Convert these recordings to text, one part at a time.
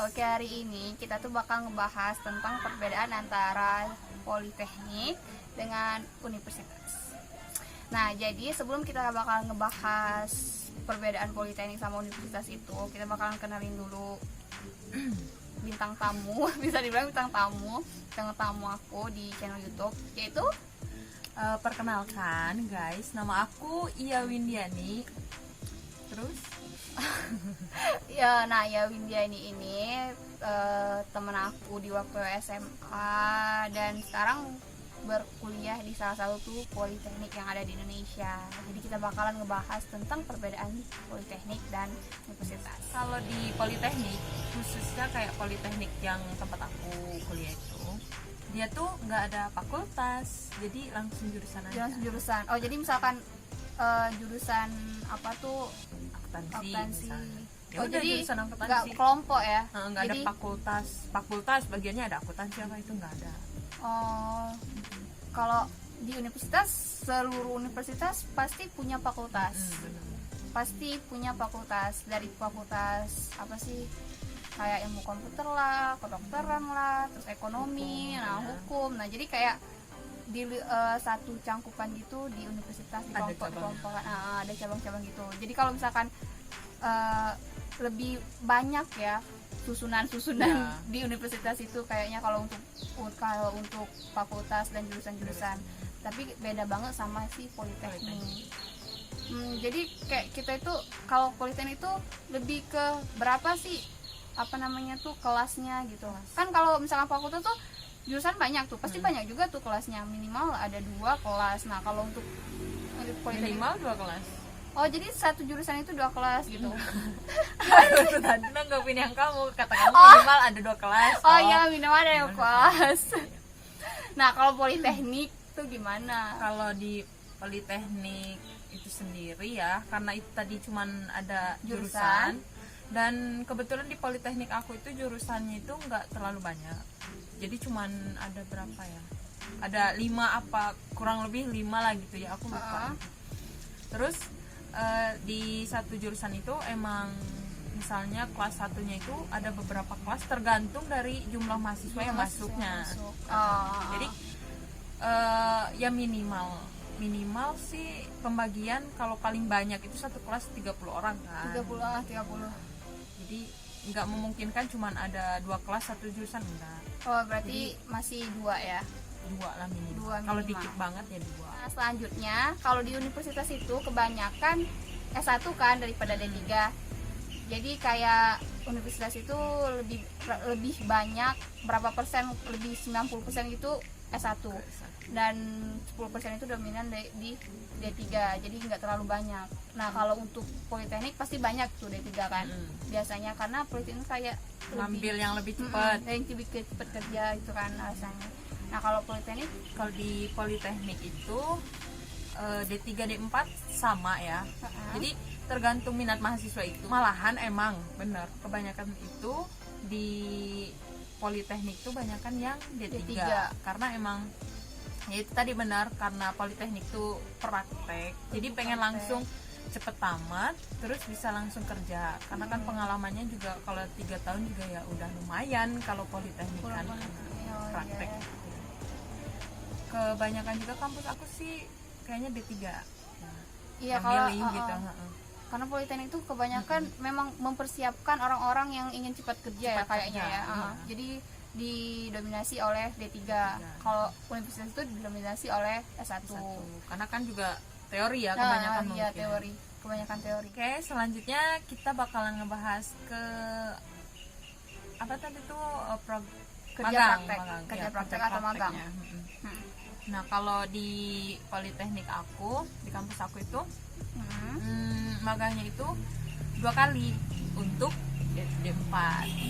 Oke, hari ini kita tuh bakal ngebahas tentang perbedaan antara politeknik dengan universitas. Nah, jadi sebelum kita bakal ngebahas perbedaan politeknik sama universitas itu, kita bakalan kenalin dulu bintang tamu, bisa dibilang bintang tamu aku di channel YouTube, yaitu perkenalkan guys, nama aku Iya Windiani. Terus ya, Windiani ini temen aku di waktu SMA dan sekarang berkuliah di salah satu politeknik yang ada di Indonesia. Jadi kita bakalan ngebahas tentang perbedaan politeknik dan universitas. kalau di politeknik, khususnya kayak politeknik yang tempat aku kuliah itu, dia tuh nggak ada fakultas, jadi langsung jurusan aja. Jurusan. Oh, jadi misalkan jurusan apa tuh? Akuntansi. Ya Oh, udah, jadi jurusan nggak akuntansi. kelompok ya? Nggak ada Jadi- fakultas bagiannya ada akuntansi apa itu nggak ada. Oh, kalau di universitas, seluruh universitas pasti punya fakultas. Bener. Pasti punya fakultas, dari fakultas apa sih, kayak ilmu komputer lah, kedokteran lah, terus ekonomi, hukum. Nah, jadi kayak di satu cangkupan gitu di universitas, di Ada kelompok ada cabang-cabang gitu. Jadi kalau misalkan lebih banyak ya susunan Ya. di universitas itu kayaknya kalau untuk fakultas dan jurusan-jurusan. Tapi beda banget sama si politeknik. Jadi kayak kita itu kalau politeknik itu lebih ke berapa sih kelasnya gitu. Kan kalau misalkan fakultas tuh jurusan banyak tuh, pasti banyak juga tuh kelasnya, minimal ada 2 kelas. Nah, kalau untuk politeknik, Minimal 2 kelas. oh jadi satu jurusan itu 2 kelas gitu. Tadi nanggapin yang kamu kata kamu minimal ada 2 kelas. Oh ya, minimal ada 2 kelas. Nah, kalau politeknik tuh gimana? Kalau di politeknik itu sendiri ya, karena itu tadi cuman ada jurusan, dan kebetulan di politeknik aku itu jurusannya itu nggak terlalu banyak, jadi cuman ada berapa ya, ada 5 apa kurang lebih 5 lah gitu ya, aku lupa. Terus di satu jurusan itu emang misalnya kelas satunya itu ada beberapa kelas tergantung dari jumlah mahasiswa yang masuknya. Jadi ya minimal sih pembagian kalau paling banyak itu satu kelas 30 orang kan. 30. Jadi nggak memungkinkan cuman ada 2 kelas satu jurusan, enggak. Oh, berarti masih 2 ya. 2 lah minimal. Dua Kalau minimal. dikit banget ya 2. Nah, selanjutnya kalau di universitas itu kebanyakan S1 kan daripada D3. Jadi kayak universitas itu lebih banyak, berapa persen, lebih 90% itu S1 dan 10% itu dominan di D3, jadi nggak terlalu banyak. Nah, kalau untuk politeknik pasti banyak tuh D3 kan biasanya, karena politeknik kayak Ngambil yang lebih cepat. yang lebih cepat kerja itu kan alasannya. Nah, kalau politeknik, Kalau di politeknik itu D3 D4 sama ya. Jadi tergantung minat mahasiswa itu. Malahan emang bener kebanyakan itu di politeknik itu banyakan yang D3. Karena emang ya itu tadi benar, karena politeknik itu praktek. Jadi pengen langsung cepet tamat terus bisa langsung kerja, karena kan pengalamannya juga kalau 3 tahun juga ya udah lumayan kalau politeknik kan praktek. Kebanyakan juga kampus aku sih kayaknya D3 iya, yang kalau milih gitu. karena politeknik itu kebanyakan memang mempersiapkan orang-orang yang ingin cepat kerja ya kayaknya ya. Jadi didominasi oleh D3. Kalau universitas itu didominasi oleh S1. Karena kan juga teori ya kebanyakan mungkin. Iya, teori. Kebanyakan teori. Oke, selanjutnya kita bakalan ngebahas ke apa tadi tuh Kerja magang. praktek atau magang. Nah, kalau di politeknik aku, di kampus aku itu magangnya itu 2 kali untuk D4.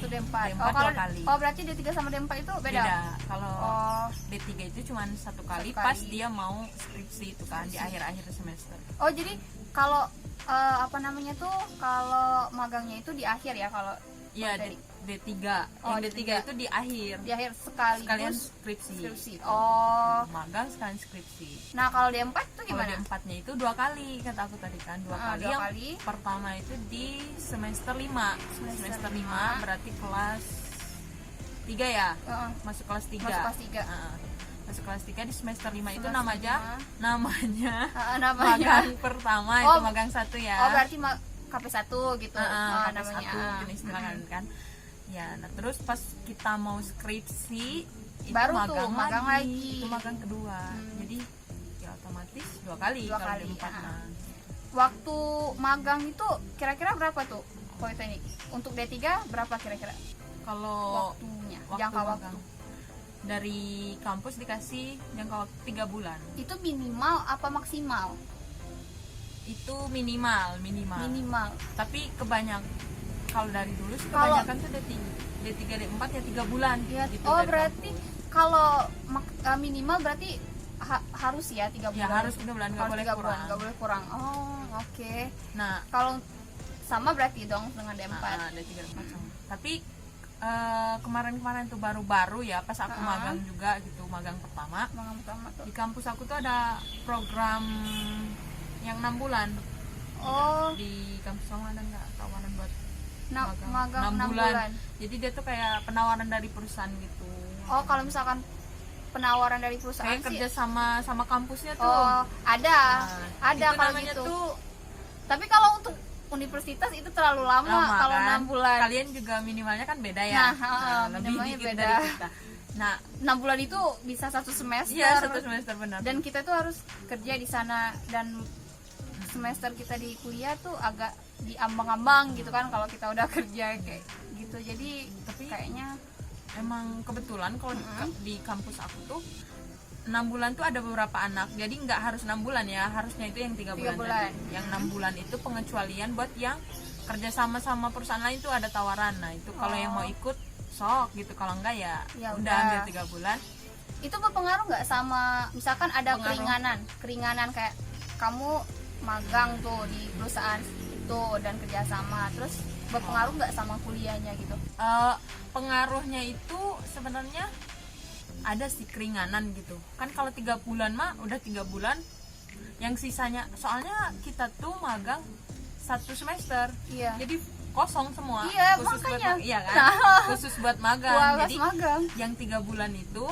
Untuk D4. D4 Oh, kalau 2 kali. Oh, berarti D3 sama D4 itu beda. Kalau Oh, D3 itu cuma 1 kali Satu pas kali. dia mau skripsi itu kan di akhir-akhir semester. oh jadi kalau apa namanya tuh, kalau magangnya itu di akhir ya, kalau Iya, dari D3. Oh, Yang D3 itu di akhir. di akhir Sekalian sekaligus skripsi. skripsi. Oh, Magang sekalian skripsi. nah kalau D4 tuh Kalau gimana? D4-nya itu 2 kali, kata aku tadi kan, 2 kali. Dua Yang kali. pertama itu di semester 5. Semester 5 berarti kelas 3 ya. Heeh. Masuk kelas 3. Masuk kelas 3. Masuk kelas 3 di semester 5 itu Semester namanya namanya magang pertama, itu Oh. magang 1 ya. Oh, berarti KP1 gitu. KP1 namanya. jenis istilahnya kan. Ya, nah terus pas kita mau skripsi itu Baru tuh, magang lagi. Itu magang kedua. Jadi ya otomatis 2 kali Dua kalau kali, D4 nah. Waktu magang itu kira-kira berapa tuh Politeknik? Untuk D3 berapa kira-kira Kalau waktunya? waktu Jangka magang. waktu. Dari kampus dikasih jangka waktu 3 bulan. Itu minimal apa maksimal? Itu minimal. Minimal. Tapi kalau dari dulu sih Kalau- kebanyakan tuh D3 D4 ya 3 bulan Ya, gitu. oh dari berarti kalau minimal berarti harus ya 3 kampus. Ya bulan. harus 3 bulan, nggak Harus boleh 3 bulan, kurang. nggak boleh kurang. Oh, oke. Nah, Kalau sama berarti dong dengan D4. D3 D4 sama. Tapi kemarin-kemarin tuh baru-baru ya pas aku magang juga gitu, magang pertama. Magang pertama tuh. Di kampus aku tuh ada program yang 6 bulan. Oh, Di kampus kamu ada nggak tawaran buat magang 6 bulan. bulan. Jadi dia tuh kayak penawaran dari perusahaan gitu. Oh, kalau misalkan penawaran dari perusahaan Kayak sih. kerja sama kampusnya tuh. Oh, ada. Nah, Ada itu kalau namanya gitu. tuh Tapi kalau untuk universitas itu terlalu lama, kalau kan? 6 bulan. Kalian juga minimalnya kan beda ya. Nah, lebih minimalnya dikit beda. dari kita. Nah, 6 bulan itu bisa 1 semester. iya 1 semester benar. Dan kita tuh harus kerja di sana, dan semester kita di kuliah tuh agak diambang-ambang gitu kan kalau kita udah kerja kayak gitu. Jadi Tapi kayaknya emang kebetulan kalau di kampus aku tuh 6 bulan tuh ada beberapa anak, jadi nggak harus 6 bulan ya, harusnya itu yang 3 3 bulan, bulan. tadi. Yang 6 bulan itu pengecualian buat yang kerja sama perusahaan lain tuh ada tawaran. Nah itu kalau yang mau ikut sok gitu, kalau enggak ya Ya udah udah. ambil 3 bulan. itu berpengaruh nggak sama misalkan ada Pengaruh. keringanan kayak kamu magang tuh di perusahaan itu dan kerjasama, terus berpengaruh nggak sama kuliahnya gitu? Pengaruhnya itu sebenarnya ada sih keringanan gitu kan. Kalau 3 bulan mah udah 3 bulan, yang sisanya soalnya kita tuh magang 1 semester, Iya. jadi kosong semua. Iya, khusus makanya. buat iya kan, Nah. khusus buat magang. Wah, Jadi magang. yang 3 bulan itu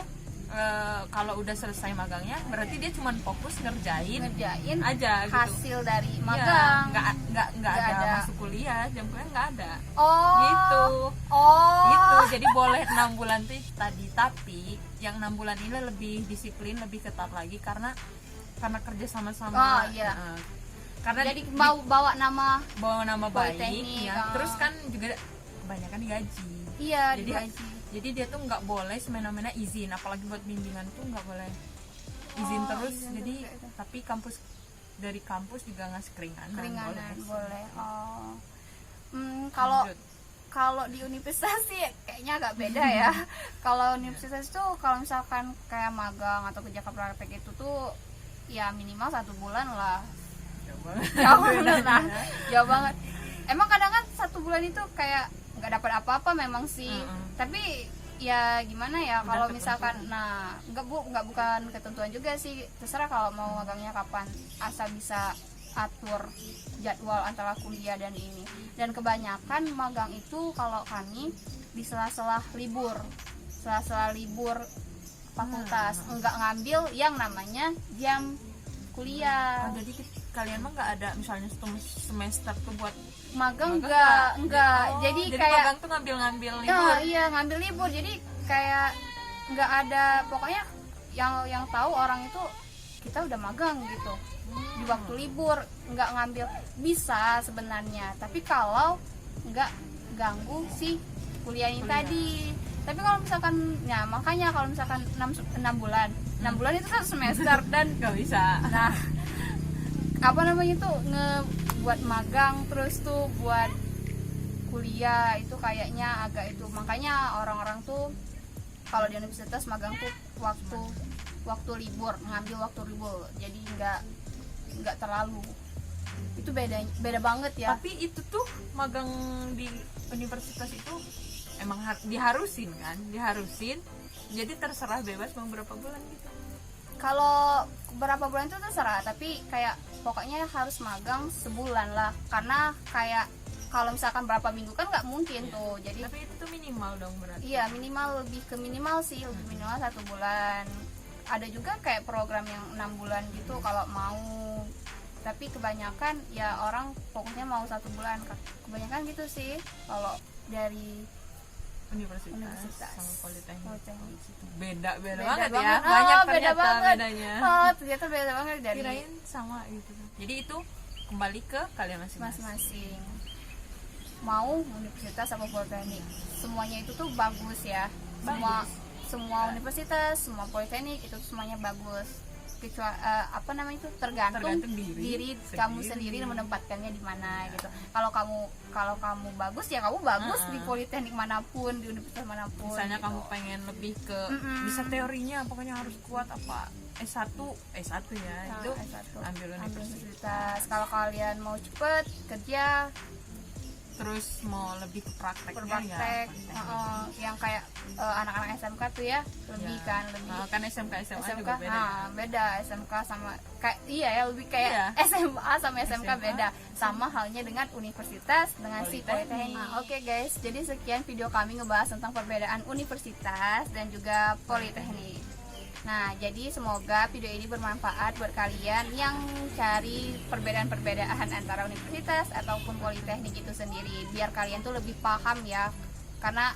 kalau udah selesai magangnya berarti dia cuma fokus ngerjain aja gitu. hasil dari Iya, magang. nggak ada ada. masuk kuliah, jam kuliah nggak ada. Oh. Gitu. Oh. Gitu, jadi boleh 6 bulan tuh tadi, tapi yang 6 bulan ini lebih disiplin, lebih ketat lagi karena kerja sama-sama. Oh, iya. Karena Jadi mau bawa nama. bawa nama baik Politeknik, ya. Terus kan juga kebanyakan digaji. Iya, Jadi jadi dia tuh nggak boleh semena-mena izin, apalagi buat bimbingan tuh nggak boleh izin Oh, terus. izin Jadi terus kayak itu. tapi dari kampus juga ngasih keringanan, boleh. Oh. Kalau Lanjut. kalau di universitas sih kayaknya agak beda ya. Kalau universitas itu kalau misalkan kayak magang atau kerja praktek itu tuh ya minimal 1 bulan lah. Jauh banget. Jauh banget lah. Jauh banget. Emang kadang kan 1 bulan itu kayak nggak dapat apa-apa memang sih. Tapi ya gimana ya Udah kalau ketentuan. misalkan nggak bukan ketentuan juga sih, terserah kalau mau magangnya kapan, asal bisa atur jadwal antara kuliah dan ini. Dan kebanyakan magang itu kalau kami di sela-sela libur fakultas, nggak ngambil yang namanya jam kuliah. Jadi kalian mah nggak ada misalnya semester tuh buat Magang magang enggak. Oh, Jadi jadi kayak magang tuh ngambil libur. nah, iya ngambil libur, jadi kayak nggak ada, pokoknya yang tahu orang itu kita udah magang gitu di waktu libur, nggak ngambil. Bisa sebenarnya, tapi kalau nggak ganggu si kuliah ini tadi. Tapi kalau misalkan ya makanya kalau misalkan 6 bulan 6 bulan itu 1 semester dan Nggak bisa. nah apa namanya tuh buat magang terus tuh buat kuliah itu kayaknya agak itu, makanya orang-orang tuh kalau di universitas magang tuh waktu libur, ngambil waktu libur, jadi nggak terlalu Itu beda banget ya. Tapi itu tuh magang di universitas itu emang diharusin kan, diharusin. Jadi terserah bebas mau berapa bulan gitu. Kalau berapa bulan itu terserah, tapi kayak pokoknya harus magang sebulan lah, karena kayak kalau misalkan berapa minggu kan nggak mungkin tuh. Jadi Tapi itu tuh minimal dong berarti. iya, minimal, lebih ke minimal sih, lebih minimal 1 bulan. Ada juga kayak program yang 6 bulan gitu kalau mau, tapi kebanyakan ya orang fokusnya mau 1 bulan. Kebanyakan gitu sih kalau dari Universitas sama politeknik. Politeknik. Beda Beda banget ya. banget. Banyak Oh, beda ternyata banget. bedanya. Oh, ternyata beda banget dari Kirain sama gitu. Jadi itu kembali ke kalian masing-masing. masing-masing. Mau universitas apa politeknik, semuanya itu tuh bagus ya. Semua universitas, semua politeknik itu semuanya bagus. Kecuali apa namanya itu, tergantung diri kamu sendiri menempatkannya di mana gitu. Kalau kamu bagus ya kamu bagus di politeknik manapun, di universitas manapun. Misalnya gitu. kamu pengen lebih ke bisa teorinya, pokoknya harus kuat apa S1 ya, itu S1. ambil universitas. Universitas. Kalau kalian mau cepet kerja, Terus mau lebih ke prakteknya berpraktek, yang kayak anak-anak SMK tuh ya, lebih kan lebih kan SMK SMA SMK, juga beda. beda SMK sama kayak iya ya, lebih kayak Iya. SMA sama SMK beda. Sama halnya dengan universitas dengan si Politeknik. politeknik. Oke guys, jadi sekian video kami ngebahas tentang perbedaan universitas dan juga politeknik. Nah, jadi semoga video ini bermanfaat buat kalian yang cari perbedaan-perbedaan antara universitas ataupun politeknik itu sendiri, biar kalian tuh lebih paham ya, karena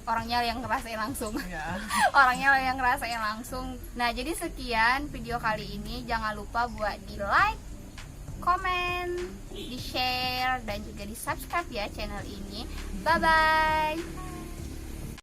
orangnya yang ngerasain langsung. Ya. Orangnya yang ngerasain langsung. Nah, jadi sekian video kali ini. Jangan lupa buat di like, komen, di share, dan juga di subscribe ya channel ini. Bye bye.